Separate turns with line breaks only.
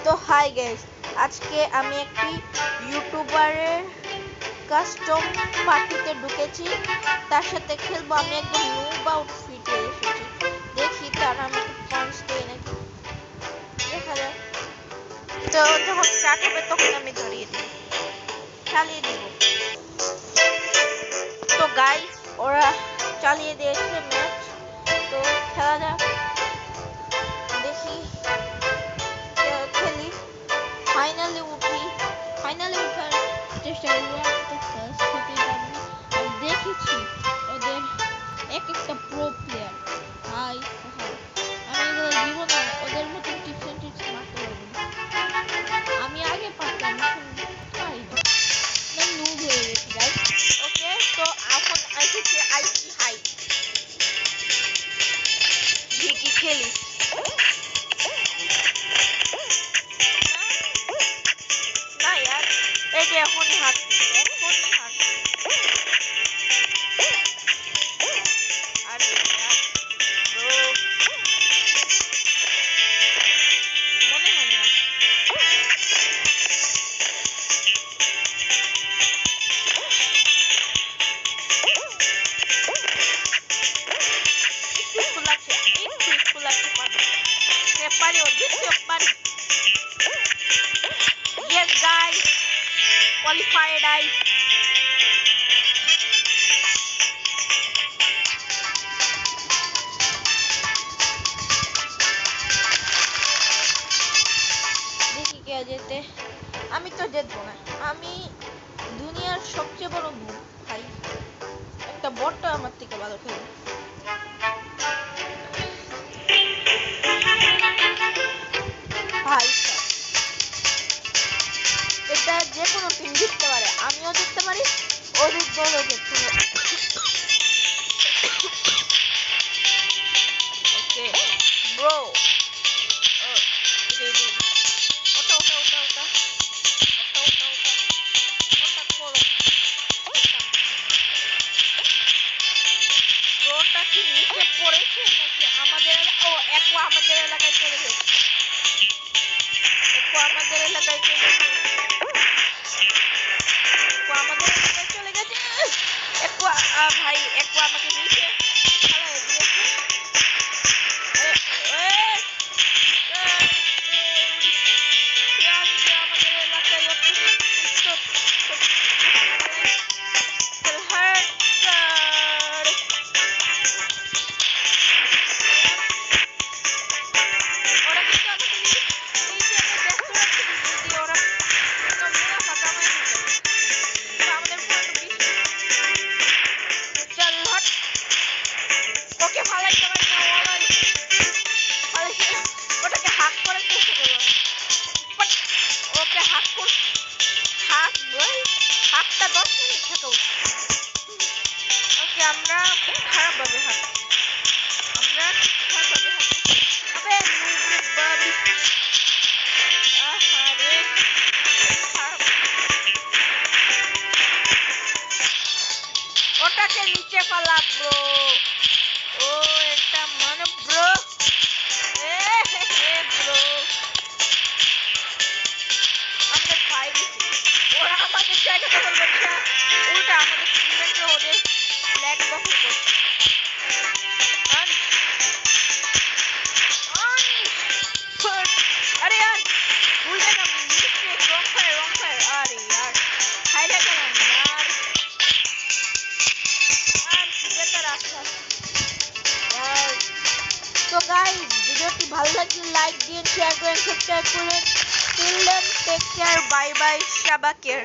তো hi guys, আজকে আমি একটি ইউটিউবারের কাস্টম পার্টিতে ঢুকেছি। তার সাথে খেলবো। আমি একদম নুব আউটফিটে এসেছি। দেখি তারা আমাকে পাঞ্চ দেয় নাকি, দেখা যাক। তো যখন স্টার্ট হবে তখন আমি চালিয়ে দিব। তো গাইস, ওরা চালিয়ে দিয়েছে ম্যাচ। তো খেলা যাক, দেখি খেলি। ফাইনালি উঠার চেষ্টা করবো। ফার্স্ট হতেই পারবো না। আমি দেখেছি ওদের এক একটা প্রো প্লেয়ার, হাই হাই, আমি এগুলো জীবনে ওদের মতন টিপস এন্ড ট্রিক্স মারতে পারবো না। আমি আগে পারতাম, এখন পারি না। আমি নুব হয়ে গেছি গাইস। ওকে, তো এখন এসেছে আইসি হাই। কি খেলি না यार, এই যে এখনই হাঁটছি। আরে यार ব্রো, মনে হয় না। একটু লাগছে পারি। পারি ও জিততে পারি। Yes guys, qualified guys. দেখি কে যেতে। আমি তো জিতবো না, আমি দুনিয়ার সবচেয়ে বড় নুব ভাই। একটা বটটা আমার থেকে ভালো খেলবে। ভাই এটা যে কোনো টিম জিততে পারে, আমিও জিততে পারি, ওদের দলও জিততে পারে। ওকে ব্রো, ওটা ওটা ওটা ওটা ওটা ওটা ওটা ওটা করো। ব্রোটা কি নিচে পড়েছে নাকি আমাদের? ও একো আমাদের এলাকায় চলে গেছে। একো আমাদের এলাকায় চলে গেছে। একো আমাদের এলাকায় চলে গেছে। একো ভাই, একো আমাকে নিচে ফেলায় দিয়েছে। আমাদের এলাকায় আমরা খুব খারাপ ভাবে হাঁটছি। ওটাকে নিচে ফেলা ব্রো। ও এটা মানে ব্রো, ব্রো আমাদের ফাইভ, ওরা আমাদের জায়গা দখল করছে, উল্টা আমাদের টিমমেটরা ওদের ফ্ল্যাগ দখল করছে। अरे यार भूल गया था, मिस्टेक, रॉन्ग फायर। अरे यार हाईलाइट करना यार, যেটা রাস্তা यार। তো গাইস, ভিডিওটি ভালো লাগলে লাইক দিন, শেয়ার করেন, সাবস্ক্রাইব করুন। Till then, take care, bye bye, শাবা কেয়ার।